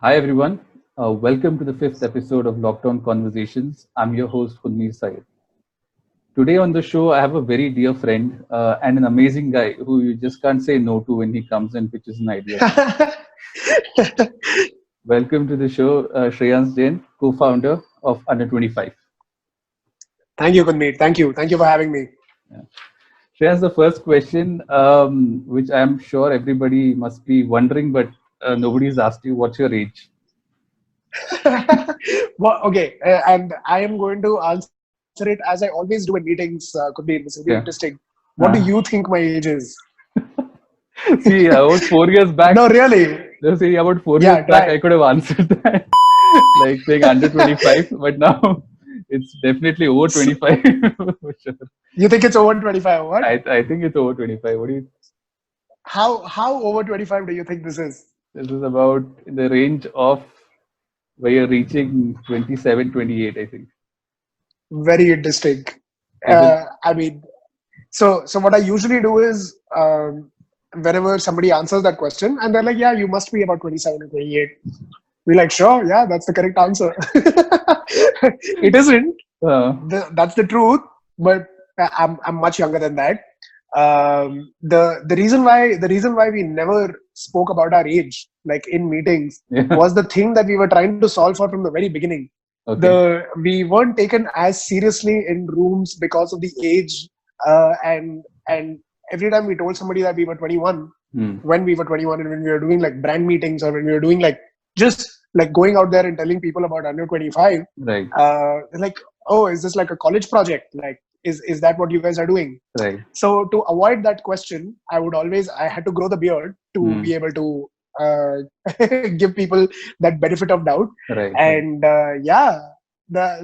Hi everyone, welcome to the fifth episode of Lockdown Conversations. I'm your host Khunmir Syed. Today on the show, I have a very dear friend and an amazing guy who you just can't say no to when he comes and pitches an idea. Welcome to the show, Shreyans Jain, co-founder of Under25. Thank you, Kunmeet. Thank you. Thank you for having me. Yeah. Shreyans, the first question, which I'm sure everybody must be wondering, but nobody's asked you, what's your age? Well, okay, and I am going to answer it as I always do in meetings, Kunmeet. This will be Yeah. interesting. What do Uh, you think my age is? See, about 4 years back, No, really. no, see, about four years Yeah, back, I try. could have answered that, like saying under 25, but now it's definitely over 25 for sure. You think it's over 25? What? I think it's over 25. What do you? How over 25 do you think this is? This is about in the range of where you're reaching 27, 28, I think. Very interesting. Is it? I mean, so what I usually do is whenever somebody answers that question and they're like, yeah, you must be about 27 or 28. We're like, sure, yeah, that's the correct answer. It isn't. Uh, That's the truth, but I'm much younger than that. The reason why we never spoke about our age, like in meetings, yeah. was the thing that we were trying to solve for from the very beginning. Okay. We weren't taken as seriously in rooms because of the age, and every time we told somebody that we were 21, Hmm. when we were 21, and when we were doing like brand meetings, or when we were doing like just like going out there and telling people about under 25, Right. they're like, oh, is this like a college project? Like, is that what you guys are doing? Right. So to avoid that question, I had to grow the beard to Hmm. be able to give people that benefit of doubt. Right. Right. And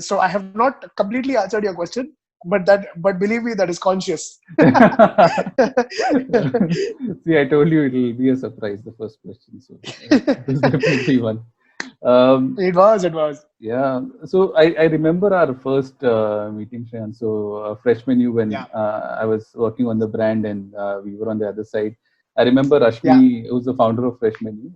so I have not completely answered your question, but believe me, that is conscious. See, I told you it'll be a surprise, the first question. So this is definitely one. Um, It was. yeah. So I remember our first meeting, Shreyan. So freshman you when Yeah, I was working on the brand and we were on the other side. I remember yeah, Rashmi, who's the founder of Freshman You,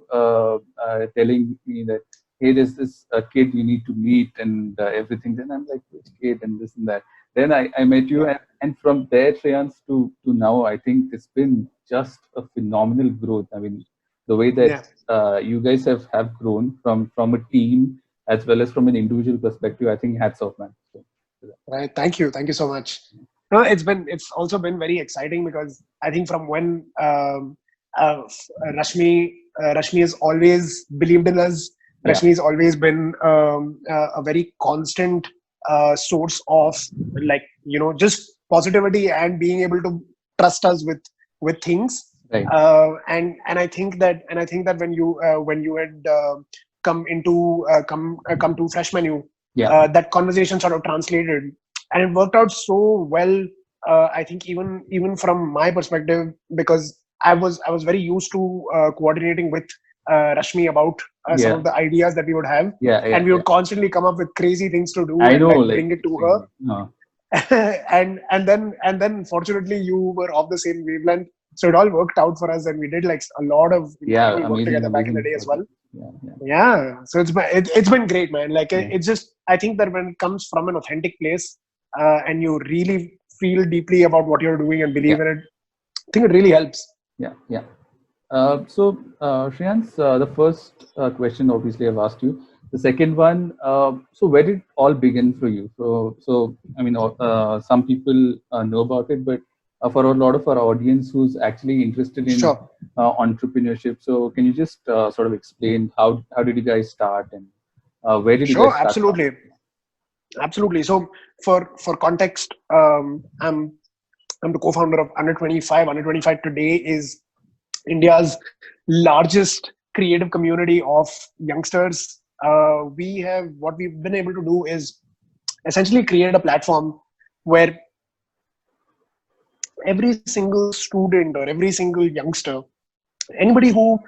telling me that, hey, there's this kid you need to meet and everything. Then I'm like, which kid and this and that. Then I met you, yeah, and from there, Shreyans, to now, I think it's been just a phenomenal growth. I mean, the way that yeah. you guys have grown from a team as well as from an individual perspective, I think hats off, man. So, Right. Thank you so much. No, it's also been very exciting because I think from when Rashmi has always believed in us. yeah, Rashmi has always been a very constant source of, like, just positivity and being able to trust us with things. right, And I think that when you had come to Fresh Menu, yeah, that conversation sort of translated, and it worked out so well. I think even from my perspective, because I was very used to coordinating with Rashmi about some yeah, of the ideas that we would have, yeah, yeah, and we yeah. would constantly come up with crazy things to do I and know, like like bring it to crazy. her. And then fortunately you were of the same wavelength, so it all worked out for us, and we did like a lot of Yeah, incredible work amazing, together back in the amazing day as project. well. Yeah, yeah, Yeah, so it's been great, man. Like yeah, it's just, I think that when it comes from an authentic place, and you really feel deeply about what you're doing and yeah, believe in it, I think it really helps. yeah, yeah. Shreyans, the first question obviously I've asked you. The second one, so where did it all begin for you? So I mean, some people know about it, but for a lot of our audience who's actually interested in Sure, entrepreneurship, so can you just sort of explain how did you guys start and where did you sure, guys start from? absolutely. So for context, I'm the co-founder of Under25. Under25 today is India's largest creative community of youngsters. We have What we've been able to do is essentially create a platform where every single student or every single youngster, anybody who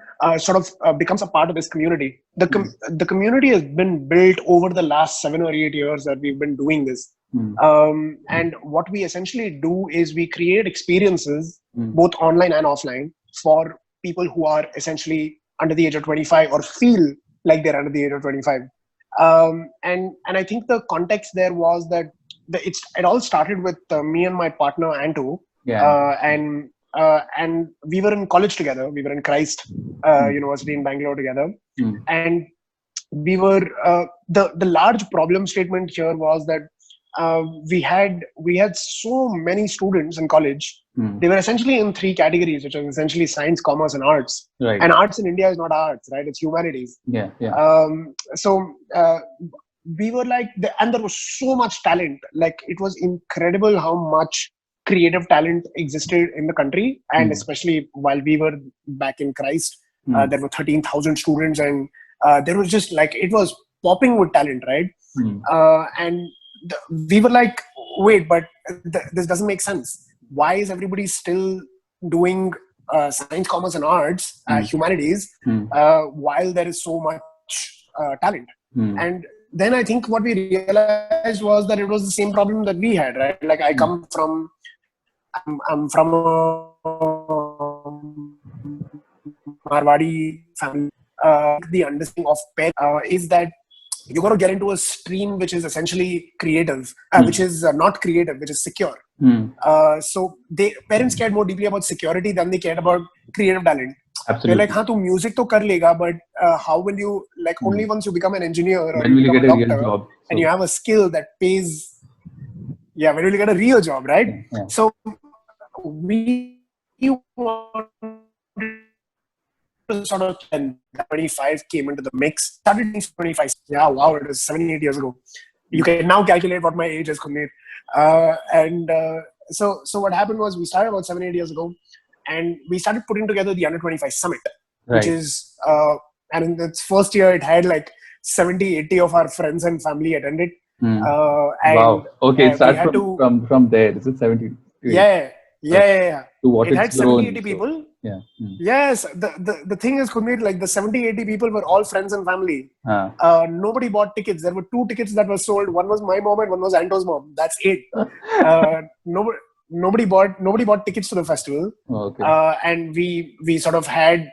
becomes a part of this community, Mm, the community has been built over the last 7 or 8 years that we've been doing this. mm, And what we essentially do is we create experiences, mm, both online and offline, for people who are essentially under the age of 25 or feel like they're under the age of 25. And I think the context there was that it all started with me and my partner Anto, and we were in college together. We were in Christ University in Bangalore together, and we were the large problem statement here was that we had so many students in college. They were essentially in three categories, which are essentially science, commerce, and arts. Right. And arts in India is not arts, right? It's humanities. So we were like, and there was so much talent. Like, it was incredible how much creative talent existed in the country, and especially while we were back in Christ, there were 13,000 students, and there was just like, it was popping with talent, right? And we were like, wait, but this doesn't make sense. Why is everybody still doing science, commerce, and arts, humanities, while there is so much talent? And then I think what we realized was that it was the same problem that we had, right? Like, I'm from a Marwadi family. The understanding of parents is that you got to get into a stream which is essentially creative, which is not creative, which is secure. So parents cared more deeply about security than they cared about creative talent. Absolutely. They're like, हाँ, तू music तो कर लेगा, but how will you, like, only once you become an engineer or when will you get a doctor, real job? And you have a skill that pays. Yeah, when will you get a real job, right? Yeah. So we wanted to sort of, and 25 came into the mix. Started in 25. Yeah, wow, it was 7-8 years ago. You can now calculate what my age is, Kunir. So what happened was, we started about 7-8 years ago, and we started putting together the Under25 Summit, which is, and in its first year, it had like 70-80 of our friends and family attended. And, wow. Okay, it starts from there. Is it 70? Yeah. To what it had 70-80 so, people. Yeah. Yes. The thing is, Kunir, like, the 70-80 people were all friends and family. Nobody bought tickets. There were 2 tickets that were sold. One was my mom and one was Anto's mom. That's it. Nobody bought tickets to the festival. Okay. And we sort of had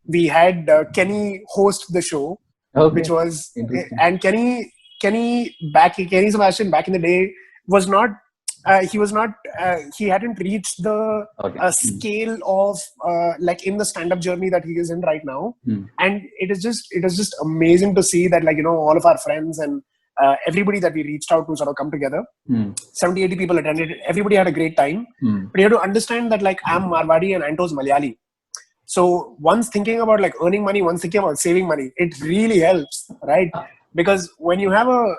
Kenny host the show, which was, and Kenny Sebastian back in the day was not. He hadn't reached the scale of like in the stand-up journey that he is in right now. And it is just amazing to see that, like, all of our friends and everybody that we reached out to sort of come together. 70-80 people attended. Everybody had a great time. But you have to understand that, like, I'm Marwadi and Anto's Malayali. So one's thinking about, like, earning money, one's thinking about saving money. It really helps, right? Because when you have a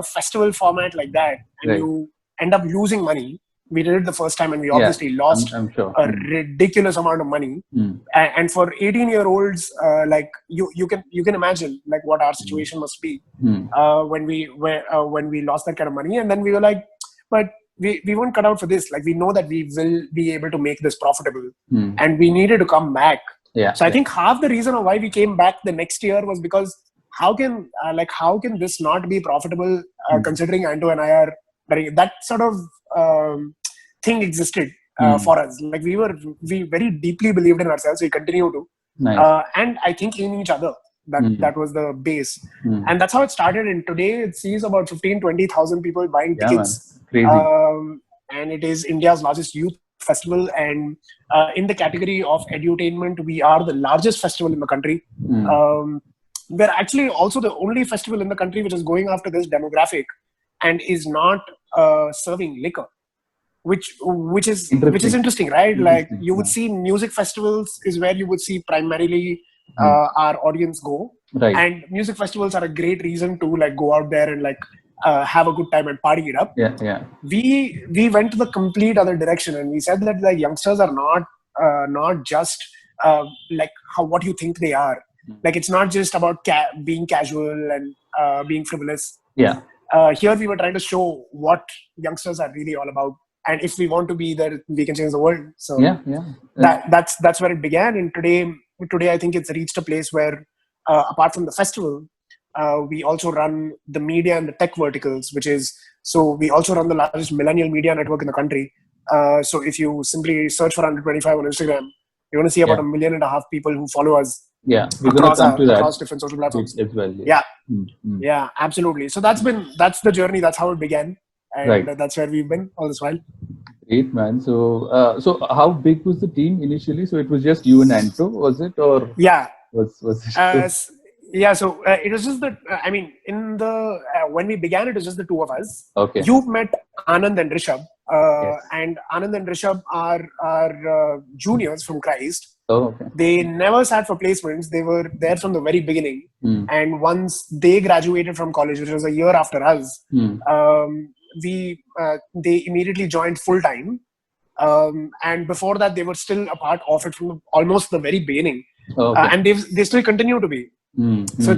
festival format like that, and you end up losing money. We did it the first time, and we obviously lost I'm sure. a ridiculous amount of money. And for 18-year-olds, like, you can imagine, like, what our situation must be when we lost that kind of money. And then we were like, but we weren't cut out for this. Like, we know that we will be able to make this profitable, and we needed to come back. So I think half the reason of why we came back the next year was because how can this not be profitable, considering Anto and I are that sort of thing existed for us. Like, we very deeply believed in ourselves. We continue to, and I think in each other. That was the base, and that's how it started. And today it sees about 15,000-20,000 people buying tickets. Crazy. And it is India's largest youth festival. And in the category of edutainment, we are the largest festival in the country. We're actually also the only festival in the country which is going after this demographic and is not serving liquor, which is interesting, right? Like, you would see music festivals is where you would see primarily our audience go, and music festivals are a great reason to, like, go out there and, like, have a good time and party it up. We went to the complete other direction, and we said that the youngsters are not just like what you think they are. Like, it's not just about being casual and being frivolous. Here we were trying to show what youngsters are really all about, and if we want to be there, we can change the world. So that's where it began. And today I think it's reached a place where apart from the festival, we also run the media and the tech verticals, so we also run the largest millennial media network in the country. So if you simply search for Under25 on Instagram, you're going to see about 1.5 million people who follow us. Yeah, we're going to come to that across different social platforms. as well. Yeah, Mm-hmm. yeah, absolutely. So that's the journey. That's how it began, and Right. that's where we've been all this while. Great, man. So how big was the team initially? So it was just you and Anto, was it, or Yeah. was it? Uh, s- yeah, so it was just that. I mean, in the when we began, it was just the two of us. Okay. You've met Anand and Rishabh, Yes. and Anand and Rishabh are juniors from Christ. Oh, okay. They never sat for placements. They were there from the very beginning. And once they graduated from college, which was a year after us, they immediately joined full time. And before that, they were still a part of it from almost the very beginning. Okay. And they still continue to be. So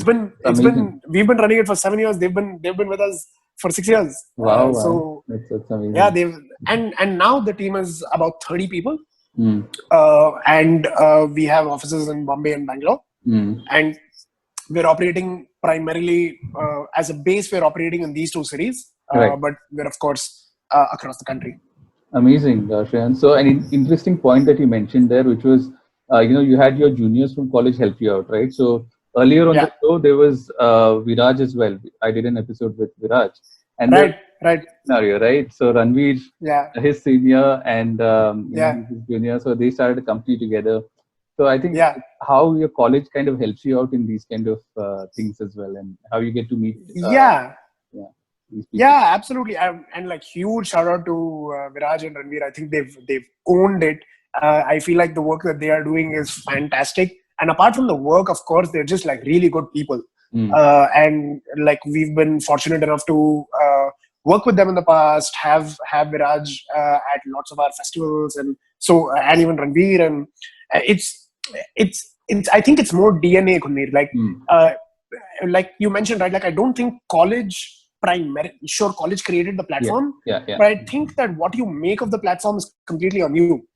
we've been running it for 7 years. They've been with us for 6 years. Wow, so that's amazing. yeah, and now the team is about 30 people. And we have offices in Bombay and Bangalore. And we're operating primarily as a base. We're operating in these two cities, Right. but we're of course across the country. Amazing, Shreyan. So an interesting point that you mentioned there, which was, you had your juniors from college help you out, right? So earlier on the show, there was Viraj as well. I did an episode with Viraj. And right. Scenario, right? So Ranveer, his senior, and his junior. So they started a company together. So I think how your college kind of helps you out in these kind of things as well, and how you get to meet. Yeah, absolutely. And like huge shout out to Viraj and Ranveer. I think they've owned it. I feel like the work that they are doing is fantastic. And apart from the work, of course, they're just like really good people. And like we've been fortunate enough to work with them in the past, have Viraj at lots of our festivals, and even Ranveer. And it's I think it's more DNA, Kunir. Like you mentioned, right? Like I don't think college created the platform, but I think that what you make of the platform is completely on you.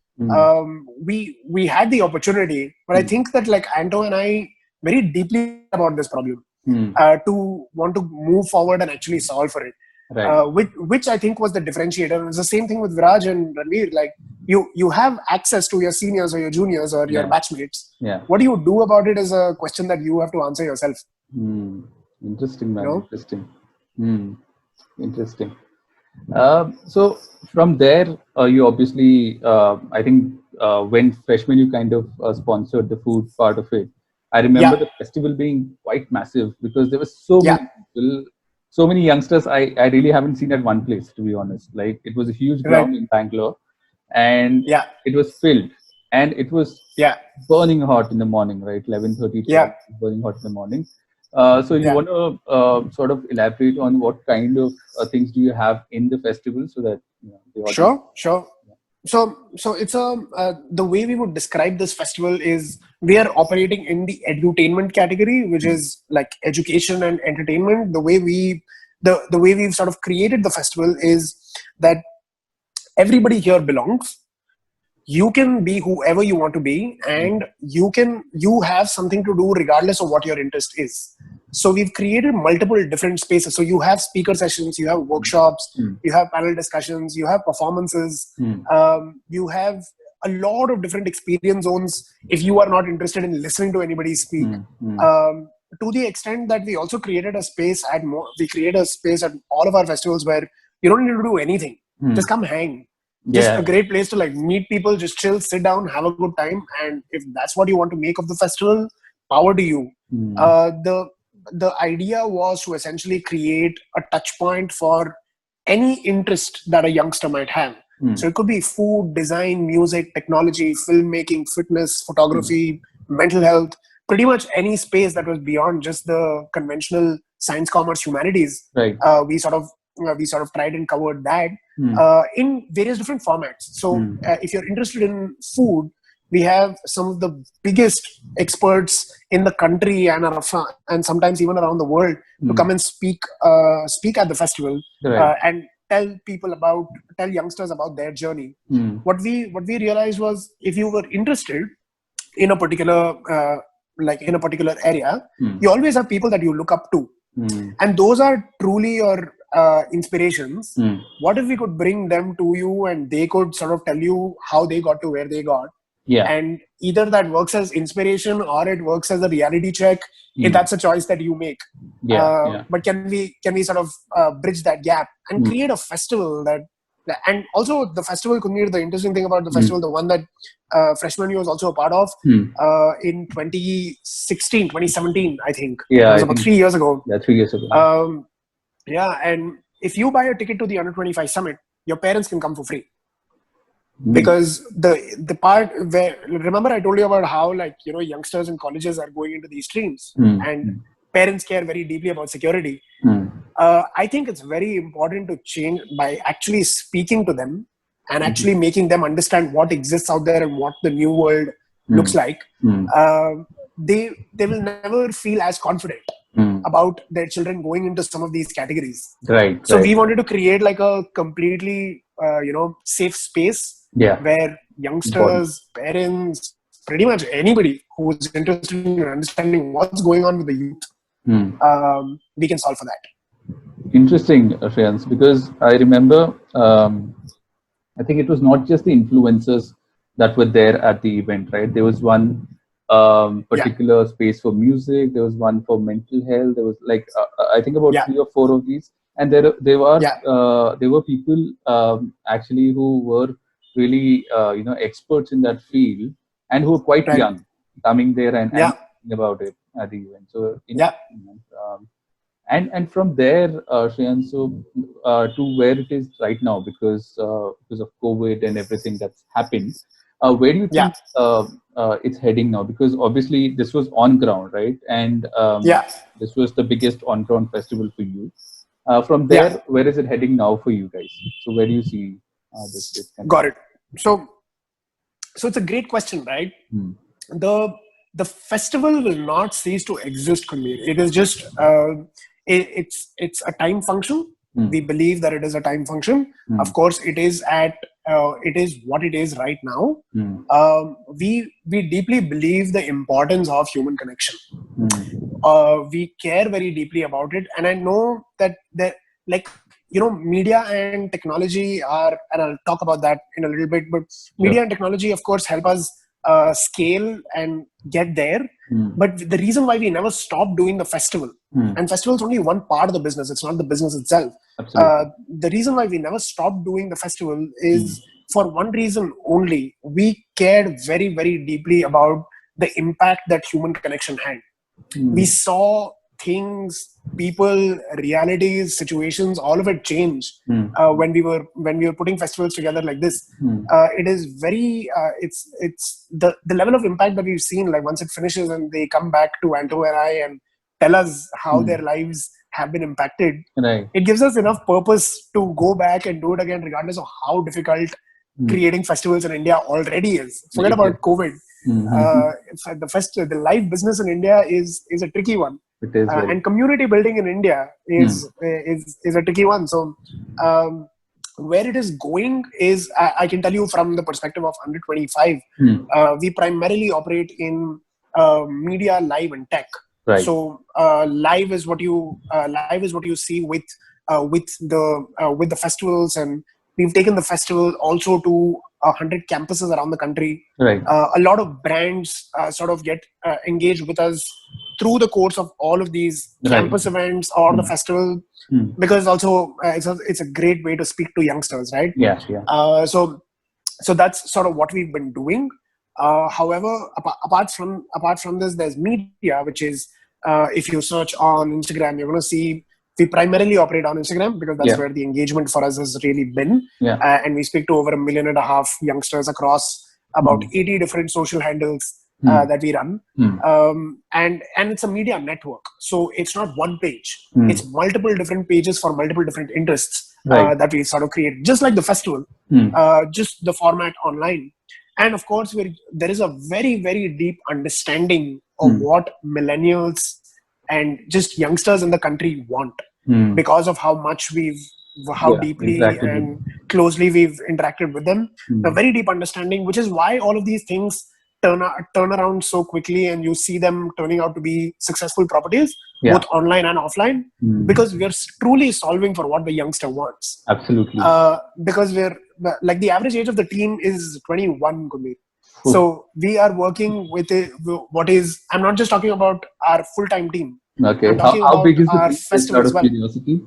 We had the opportunity, but I think that like Anto and I very deeply about this problem to want to move forward and actually solve for it. Right. Which I think was the differentiator. It's the same thing with Viraj and Ranveer. Like you have access to your seniors or your juniors or your batchmates. What do you do about it is a question that you have to answer yourself. Interesting, man. Interesting. So from there, you obviously, I think when freshman, you kind of sponsored the food part of it. I remember the festival being quite massive because there were so many people, so many youngsters I really haven't seen at one place, to be honest. Like it was a huge ground in Bangalore, and it was filled, and it was burning hot in the morning, right? 11:30, burning hot in the morning. So you want to sort of elaborate on what kind of things do you have in the festival so that the audience... Sure. So it's the way we would describe this festival is we are operating in the edutainment category, which is like education and entertainment. The way we've sort of created the festival is that everybody here belongs. You can be whoever you want to be, and you have something to do regardless of what your interest is. So we've created multiple different spaces. So you have speaker sessions, you have workshops, you have panel discussions, you have performances, you have a lot of different experience zones if you are not interested in listening to anybody speak. To the extent that we also created a space at all of our festivals where you don't need to do anything. Just come hang. Just a great place to like meet people, just chill, sit down, have a good time. And if that's what you want to make of the festival, power to you. The idea was to essentially create a touch point for any interest that a youngster might have. So it could be food, design, music, technology, filmmaking, fitness, photography, mental health, pretty much any space that was beyond just the conventional science, commerce, humanities. Right. We sort of tried and covered that in various different formats. So if you're interested in food, we have some of the biggest experts in the country and sometimes even around the world to come and speak at the festival and tell youngsters about their journey. What we realized was if you were interested in a particular area, you always have people that you look up to, and those are truly your inspirations. What if we could bring them to you and they could sort of tell you how they got to where they got? And either that works as inspiration or it works as a reality check. If that's a choice that you make. But can we sort of bridge that gap and create a festival and also the festival, Kunir, the interesting thing about the festival, the one that Freshman U was also a part of in 2017, I think. It was about 3 years ago. Yeah, 3 years ago. And if you buy a ticket to the Under25 Summit, your parents can come for free. Because the part where, remember I told you about how youngsters in colleges are going into these streams and parents care very deeply about security. I think it's very important to change by actually speaking to them and actually making them understand what exists out there and what the new world looks like. They will never feel as confident about their children going into some of these categories. So we wanted to create like a completely safe space where youngsters, parents, pretty much anybody who's interested in understanding what's going on with the youth, we can solve for that. Interesting, Shreyans, because I remember, I think it was not just the influencers that were there at the event, right? There was one particular space for music. There was one for mental health. There was I think about 3 or 4 of these, and there were people actually who were really experts in that field and who were quite young, coming there and thinking about it at the event. So and from there, Shreyans, so to where it is right now, because of COVID and everything that's happened, where do you think it's heading now? Because obviously this was on ground, right? And this was the biggest on ground festival for you. From there, where is it heading now for you guys? So where do you see this? Got it. So it's a great question, right? The festival will not cease to exist, Kunir. It is just it's a time function. We believe that it is a time function. Of course, it is what it is right now. We deeply believe the importance of human connection. We care very deeply about it, and I know that media and technology are, and I'll talk about that in a little bit, but media and technology, of course, help us scale and get there. But the reason why we never stopped doing the festival, and festival is only one part of the business, it's not the business itself. The reason why we never stopped doing the festival is for one reason only. We cared very, very deeply about the impact that human connection had. We saw things, people, realities, situations, all of it change when we were putting festivals together like this. It is very it's the level of impact that we've seen, like once it finishes and they come back to Anto and I and tell us how their lives have been impacted. It gives us enough purpose to go back and do it again, regardless of how difficult creating festivals in India already is. Forget about COVID. The live business in India is a tricky one. It is and community building in India is a tricky one. So where it is going is, I can tell you from the perspective of Under25, we primarily operate in media, live, and tech. So live is what you see with the festivals, and we've taken the festival also to 100 campuses around the country. A lot of brands sort of get engaged with us through the course of all of these campus events or the festival, because also it's a great way to speak to youngsters, right? So that's sort of what we've been doing. However, apart from this, there's media, which is if you search on Instagram, you're going to see we primarily operate on Instagram because that's where the engagement for us has really been. And we speak to over 1.5 million youngsters across about 80 different social handles that we run. And it's a media network. So it's not one page. It's multiple different pages for multiple different interests that we sort of create, just like the festival, just the format online. And of course, there is a very, very deep understanding of what millennials and just youngsters in the country want, because of how much how deeply and closely we've interacted with them. A very deep understanding, which is why all of these things turn around so quickly, and you see them turning out to be successful properties, both online and offline, because we're truly solving for what the youngster wants. Absolutely. Because we're like, the average age of the team is 21, Gumbi. So we are working with I'm not just talking about our full-time team. Okay. I'm talking How about big is the our team, just festival out as of well. curiosity?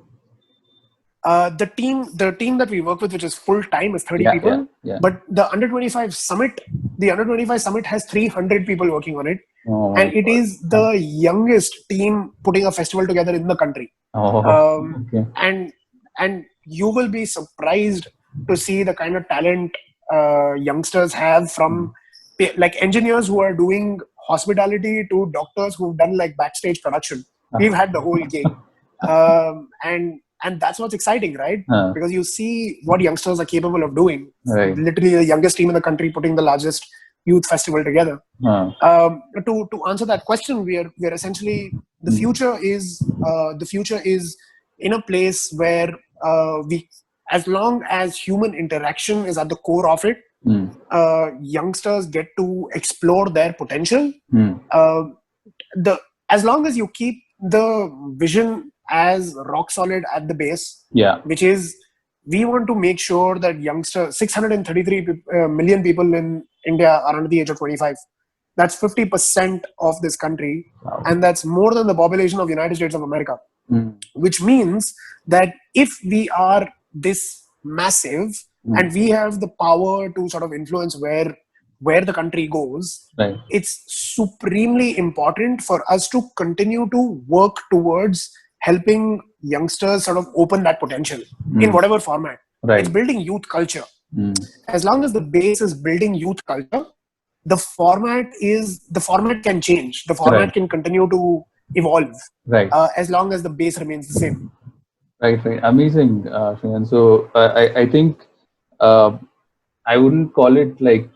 The team that we work with, which is full-time, is 30 Yeah, people. yeah. But the Under-25 summit has 300 people working on it. Oh my And it God. is the youngest team putting a festival together in the country. Oh, okay. And you will be surprised to see the kind of talent youngsters have, from like engineers who are doing hospitality to doctors who've done like backstage production. We've had the whole gig. And that's what's exciting, right? Because you see what youngsters are capable of doing. Right. Literally the youngest team in the country putting the largest youth festival together. To answer that question, we are essentially, the future is in a place where we, as long as human interaction is at the core of it, youngsters get to explore their potential. As long as you keep the vision as rock solid at the base, which is, we want to make sure that 633 million people in India are under the age of 25. That's 50% of this country. Wow. And that's more than the population of United States of America. Which means that if we are this massive and we have the power to sort of influence where the country goes, right, it's supremely important for us to continue to work towards helping youngsters sort of open that potential in whatever format. right. It's building youth culture. As long as the base is building youth culture, the format can change. The format Right. can continue to evolve, Right. as long as the base remains the same. Right. Amazing, Shreyan. So I think I wouldn't call it like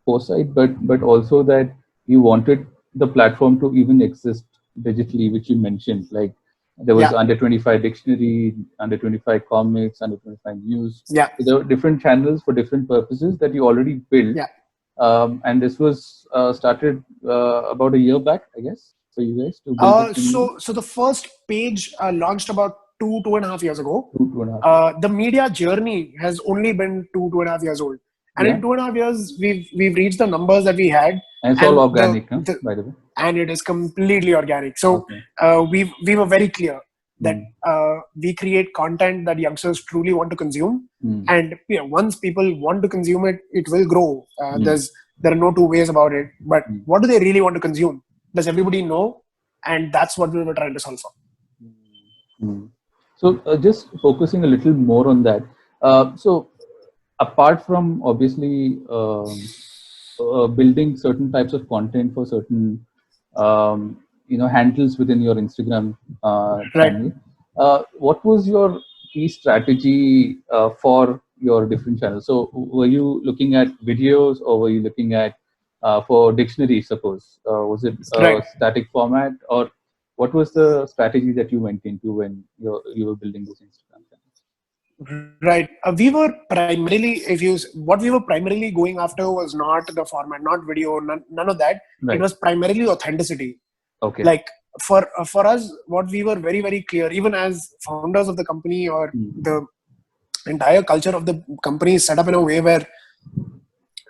foresight, but also that you wanted the platform to even exist digitally, which you mentioned. Like there was Under25 dictionary, Under25 comics, Under25 news. Yeah. So there were different channels for different purposes that you already built. Yeah. And this was started about a year back, I guess, for you guys to build this. So the first page launched about 2.5 years ago. 2.5. The media journey has only been 2.5 years old, and in 2.5 years we've reached the numbers that we had. And it's all organic, by the way. And it is completely organic. So we were very clear that we create content that youngsters truly want to consume, and once people want to consume it, it will grow. There are no two ways about it. But what do they really want to consume? Does everybody know? And that's what we were trying to solve for. So just focusing a little more on that. So apart from obviously building certain types of content for certain handles within your Instagram channel, what was your key strategy for your different channels? So were you looking at videos, or were you looking at for dictionary, suppose? Was it static format, or what was the strategy that you went into when you were building this Instagram channel? Right. We were primarily, what we were primarily going after was not the format, not video, none of that. Right. It was primarily authenticity. Okay. Like for us, what we were very, very clear, even as founders of the company, or the entire culture of the company is set up in a way where,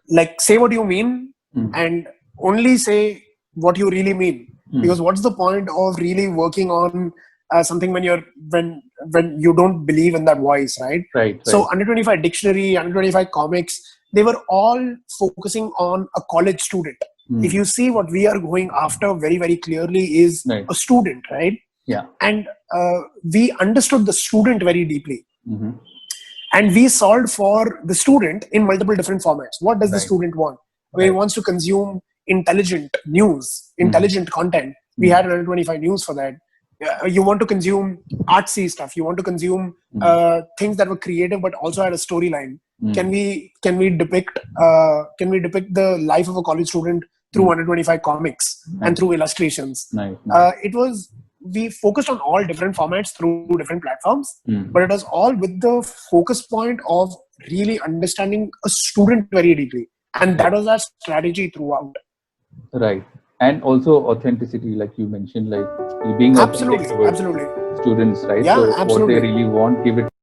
like, say what you mean and only say what you really mean. Because what's the point of really working on something when you don't believe in that voice, right? So Under25 dictionary, Under25 comics, they were all focusing on a college student. If you see, what we are going after very, very clearly is a student, right? Yeah. And we understood the student very deeply. And we solved for the student in multiple different formats. What does the student want? He wants to consume intelligent news, intelligent content. We had Under25 news for that. You want to consume artsy stuff. You want to consume things that were creative but also had a storyline. Can we depict the life of a college student through Under25 comics and through illustrations? We focused on all different formats through different platforms, but it was all with the focus point of really understanding a student very deeply. And that was our strategy throughout. Right. And also authenticity, like you mentioned, like being authentic towards students, right? Yeah, so absolutely. What they really want, give it